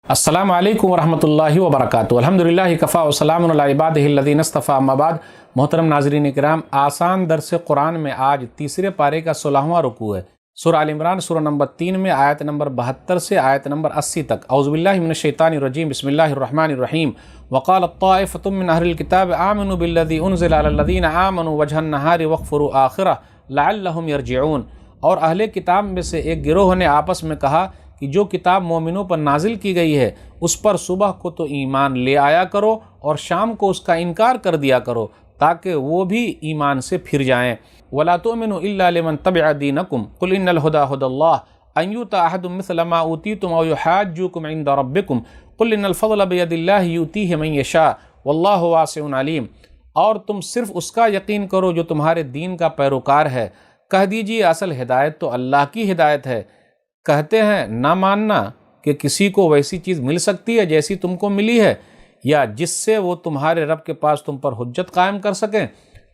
अस्सलामु अलैकुम वरहमतुल्लाहि वबरकातुहू। अल्हम्दुलिल्लाहि कफ़ा व सलामुन अला इबादिहिल्लज़ीना इस्तफ़ा, अम्मा बाद। मोहतरम नाज़रीन किराम, आसान दर्स कुरान में आज तीसरे पारे का 16वां रुकू है। सूरह आल इमरान सूरह नंबर 3 में आयत नंबर 72 से आयत नंबर 80 तक। औज़ु बिल्लाहि मिनश शैतानिर रजीम, बिस्मिल्लाहिर रहमानिर रहीम। वक़ालत ताइफ़तुम मिन अहलिल किताब आमनु बिल्लज़ी उनज़िला अलल्लज़ीना आमनु वजहन नहारि वक़्फ़ुरू आखिरह लअल्लहुम यरजिऊन। और अहले किताब में से एक गिरोह ने आपस में कहा कि जो किताब मोमिनों पर नाजिल की गई है उस पर सुबह को तो ईमान ले आया करो और शाम को उसका इनकार कर दिया करो ताकि वो भी ईमान से फिर जाएं। वला तुमिनु इल्ला लिमन तबिअ दीनकुम कुल इन्नल हुदा हुदल्लाह अन युता अहदुम मिस्ल मा ऊतीतुम औ युहाज्जुकुम इंद रब्बिकुम कुल इन्नल फज़ल बियदिल्लाहि यूतीहि मन यशा वल्लाहु वासिउन अलीम। और तुम सिर्फ उसका यकीन करो जो तुम्हारे दीन का पैरोकार है। कह दीजिए असल हिदायत तो अल्लाह की हिदायत है। कहते हैं ना मानना कि किसी को वैसी चीज़ मिल सकती है जैसी तुमको मिली है, या जिससे वो तुम्हारे रब के पास तुम पर हुज्जत कायम कर सकें।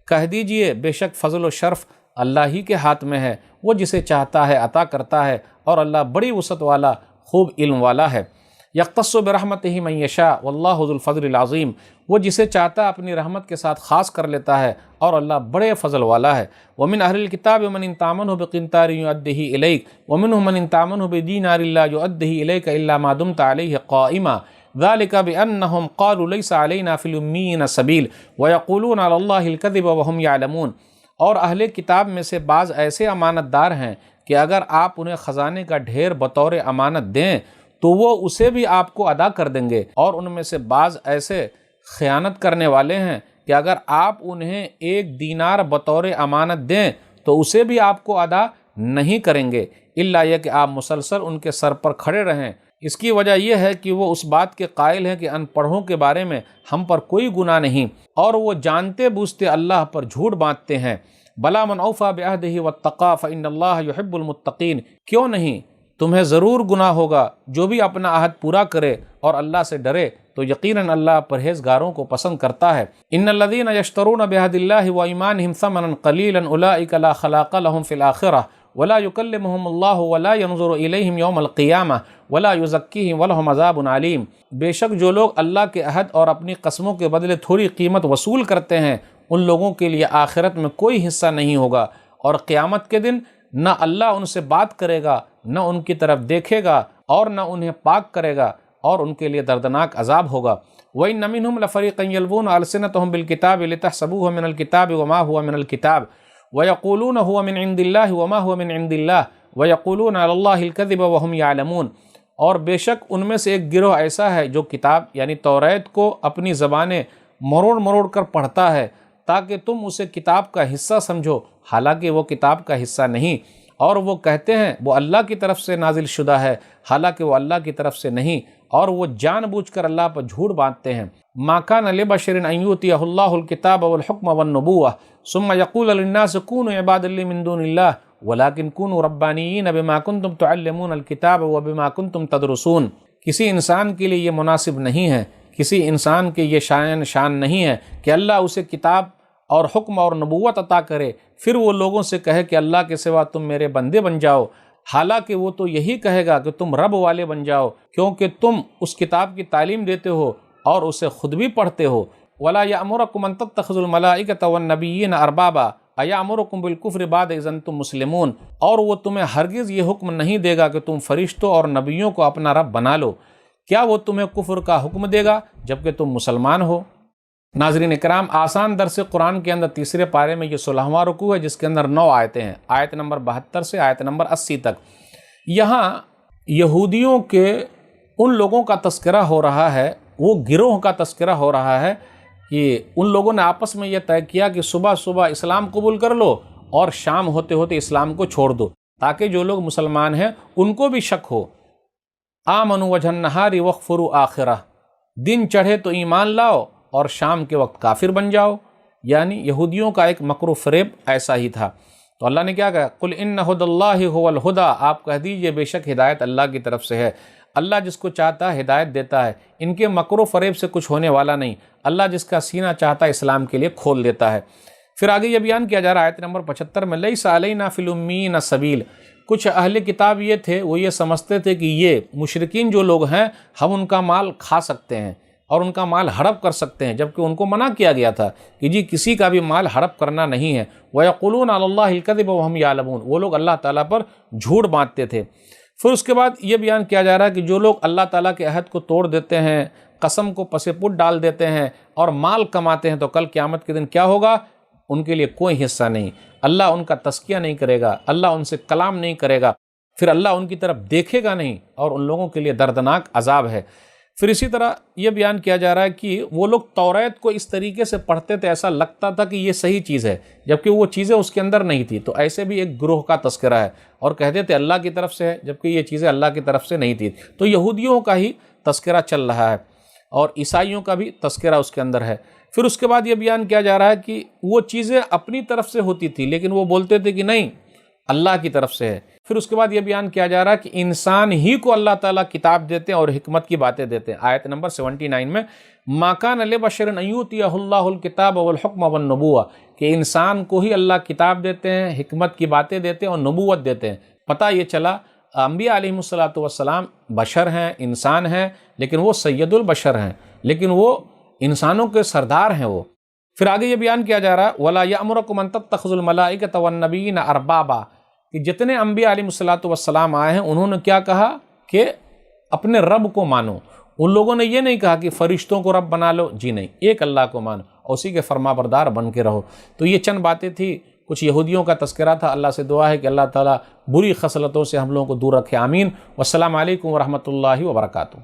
कह दीजिए बेशक फ़ज़ल व शर्फ़ अल्लाह ही के हाथ में है, वो जिसे चाहता है अता करता है, और अल्लाह बड़ी वसअत वाला खूब इल्म वाला है। यख्तस्सु बिरहमतिही मन यशा वल्लाहु ज़ुल फ़ज़लिल अज़ीम। वो जिसे चाहता अपनी रहमत के साथ ख़ास कर लेता है, और अल्लाह बड़े फ़ज़ल वाला है। वमिन अहलिल किताब मन इन तामनहु बिक़िंतारिन युअद्दिही इलैक वमिनहुम मन इन तामनहु बिदीनारिन ला युअद्दिही इलैका इल्ला मा दुमता अलैहि क़ाइमा ज़ालिका बिअन्नहुम क़ालू लैसा अलैना फ़िल उम्मीयीन सबील व यक़ूलूना अलल्लाहिल कज़िब व हुम यअलमून। और अहले किताब में से बाज़ ऐसे अमानतदार हैं कि अगर आप उन्हें ख़जाने का ढेर बतौर अमानत दें तो वो उसे भी आपको अदा कर देंगे, और उनमें से बाज़ ऐसे ख़यानत करने वाले हैं कि अगर आप उन्हें 1 दीनार बतौर अमानत दें तो उसे भी आपको अदा नहीं करेंगे, इल्ला यह कि आप मुसलसल उनके सर पर खड़े रहें। इसकी वजह यह है कि वो उस बात के कायल हैं कि अनपढ़ों के बारे में हम पर कोई गुनाह नहीं, और वो जानते बूझते अल्लाह पर झूठ बांधते हैं। बला मन औफ़ा बिअहदिही वत्तक़ा फ़इन्नल्लाह युहिब्बुल मुत्तक़ीन। क्यों नहीं, तुम्हें ज़रूर गुनाह होगा। जो भी अपना अहद पूरा करे और अल्लाह से डरे तो यकीनन अल्लाह परहेज़गारों को पसंद करता है। इन्नल्लज़ीना यश्तरून बिअहदिल्लाहि व ईमानिहिम समनन क़लीलन उलाइका ला खलाक़ लहुम फ़िल आख़िरह वला युकल्लिमुहुमुल्लाहु वला यंज़ुरु इलैहिम यौमल क़ियामह वला युज़क्कीहिम वलहुम अज़ाबुन अलीम। बेशक जो लोग अल्लाह के अहद और अपनी कस्मों के बदले थोड़ी कीमत वसूल करते हैं उन लोगों के लिए आखिरत में कोई हिस्सा नहीं होगा, और क़यामत के दिन न अल्लाह उनसे बात करेगा, न उनकी तरफ देखेगा, और न उन्हें पाक करेगा, और उनके लिए दर्दनाक अजाब होगा। वइन्न मिनहुम लफ़रीक़न यल्वूना अलसिनतहुम बिलकिताबि लितहसबूहु मिनल किताबि वमा हुवा मिनल किताब वयक़ूलूना हुवा मिन इंदिल्लाहि वमा हुवा मिन इंदिल्लाह वयक़ूलूना अलल्लाहिल कज़िब वहुम यअलमून। और बेशक उनमें से एक गिरोह ऐसा है जो किताब यानी तौरात को अपनी ज़बानें मरोड़ मरोड़ कर पढ़ता है ताकि तुम उसे किताब का हिस्सा समझो, हालांकि वो किताब का हिस्सा नहीं। और वो कहते हैं वो अल्लाह की तरफ से नाजिल शुदा है, हालांकि वो अल्लाह की तरफ से नहीं, और वो जानबूझकर अल्लाह पर झूठ बांधते हैं। मा कान लिबशरिन अन युतियहुल्लाहुल किताब वल हुक्म वन नबुव्वह सुम्मा यक़ूलु लिन्नासि कूनू इबादन ली मिन दूनिल्लाह वलाकिन कूनू रब्बानिय्यीन बिमा कुंतुम तुअल्लिमूनल किताब व बिमा कुंतुम तदरुसून। किसी इंसान के लिए ये मुनासिब नहीं है, किसी इंसान के ये शान नहीं है कि अल्लाह उसे किताब और हुक्म और नबूवत अता करे, फिर वो लोगों से कहे कि अल्लाह के सिवा तुम मेरे बंदे बन जाओ, हालांकि वो तो यही कहेगा कि तुम रब वाले बन जाओ, क्योंकि तुम उस किताब की तालीम देते हो और उसे खुद भी पढ़ते हो। वला यअमुरुकुम अन तत्तखिज़ुल मलाइकता वन नबिय्यीन अरबाबा अयअमुरुकुम बिल कुफ्रि बाद इज़ अंतुम मुस्लिमून। और वो तुम्हें हरगिज़ ये हुक्म नहीं देगा कि तुम फरिश्तों और नबियों को अपना रब बना लो। क्या वो तुम्हें कुफ्र का हुक्म देगा जबकि तुम मुसलमान हो? नाज़रीन इकराम, आसान दर्स कुरान के अंदर तीसरे पारे में ये 16वां रुकू है जिसके अंदर 9 आयतें हैं, आयत नंबर 72 से आयत नंबर 80 तक। यहाँ यहूदियों के उन लोगों का तस्करा हो रहा है, वो गिरोह का तस्करा हो रहा है कि उन लोगों ने आपस में यह तय किया कि सुबह सुबह इस्लाम कबूल कर लो और शाम होते होते इस्लाम को छोड़ दो, ताकि जो लोग मुसलमान हैं उनको भी शक हो। आमनु वजहन नहारि वक़्फ़ुरू आखिरह, दिन चढ़े तो ईमान लाओ और शाम के वक्त काफिर बन जाओ। यानी यहूदियों का एक मकरू फ़रेब ऐसा ही था। तो अल्लाह ने क्या कहा, कुल इन्न हुदल्लाहि हुवल हुदा, आप कह दीजिए बेशक हिदायत अल्लाह की तरफ से है। अल्लाह जिसको चाहता है हिदायत देता है, इनके मकरू फ़रेब से कुछ होने वाला नहीं। अल्लाह जिसका सीना चाहता है इस्लाम के लिए खोल देता है। फिर आगे ये बयान किया जा रहा है आयत नंबर 75 में, लैसा अलैना फ़िल उम्मीयीन सबील, کچھ اہل کتاب یہ تھے، وہ یہ سمجھتے تھے کہ یہ مشرکین جو لوگ ہیں ہم ان کا مال کھا سکتے ہیں اور ان کا مال ہڑپ کر سکتے ہیں، جبکہ ان کو منع کیا گیا تھا کہ جی کسی کا بھی مال ہڑپ کرنا نہیں ہے۔ وَيَقُولُونَ عَلَى اللَّهِ الْكَذِبَ وَهُمْ يَعْلَمُونَ، وہ لوگ اللہ تعالیٰ پر جھوٹ باندھتے تھے۔ پھر اس کے بعد یہ بیان کیا جا رہا ہے کہ جو لوگ اللہ تعالیٰ کے عہد کو توڑ دیتے ہیں، قسم کو پس پٹ ڈال دیتے ہیں اور مال کماتے ہیں، تو کل قیامت کے دن کیا ہوگا؟ ان کے لیے کوئی حصہ نہیں، اللہ ان کا تزکیہ نہیں کرے گا، اللہ ان سے کلام نہیں کرے گا، پھر اللہ ان کی طرف دیکھے گا نہیں، اور ان لوگوں کے لیے دردناک عذاب ہے۔ پھر اسی طرح یہ بیان کیا جا رہا ہے کہ وہ لوگ توریت کو اس طریقے سے پڑھتے تھے، ایسا لگتا تھا کہ یہ صحیح چیز ہے، جبکہ وہ چیزیں اس کے اندر نہیں تھی۔ تو ایسے بھی ایک گروہ کا تذکرہ ہے، اور کہتے تھے اللہ کی طرف سے ہے، جبکہ یہ چیزیں اللہ کی طرف سے نہیں تھی۔ تو یہودیوں کا ہی تذکرہ چل رہا ہے، اور عیسائیوں کا بھی تذکرہ اس کے اندر ہے۔ پھر اس کے بعد یہ بیان کیا جا رہا ہے کہ وہ چیزیں اپنی طرف سے ہوتی تھی، لیکن وہ بولتے تھے کہ نہیں، اللہ کی طرف سے ہے۔ پھر اس کے بعد یہ بیان کیا جا رہا ہے کہ انسان ہی کو اللہ تعالیٰ کتاب دیتے ہیں اور حکمت کی باتیں دیتے ہیں۔ آیت نمبر 79 میں مَا كَانَ لِبَشَرٍ أَن يُؤْتِيَهُ اللَّهُ الْكِتَابَ وَالْحُكْمَ وَالنُّبُوَّةَ کہ انسان کو ہی اللہ کتاب دیتے ہیں، حکمت کی باتیں دیتے ہیں اور نبوت دیتے ہیں۔ پتہ یہ چلا انبیاء علیہم السلام بشر ہیں، انسان ہیں، لیکن وہ سید البشر ہیں، لیکن وہ انسانوں کے سردار ہیں وہ۔ پھر آگے یہ بیان کیا جا رہا ہے وَلَا يَأْمُرُكُمْ أَن تَتَّخِذُوا الْمَلَائِكَةَ وَالنَّبِيِّينَ أَرْبَابًا کہ جتنے انبیاء علیہ السلام آئے ہیں انہوں نے کیا کہا کہ اپنے رب کو مانو۔ ان لوگوں نے یہ نہیں کہا کہ فرشتوں کو رب بنا لو، جی نہیں، ایک اللہ کو مانو اور اسی کے فرما بردار بن کے رہو۔ تو یہ چند باتیں تھی، کچھ یہودیوں کا تذکرہ تھا۔ اللہ سے دعا ہے کہ اللہ تعالیٰ بری خصلتوں سے ہم لوگوں کو دور رکھے، آمین۔ والسلام علیکم ورحمۃ اللہ وبرکاتہ۔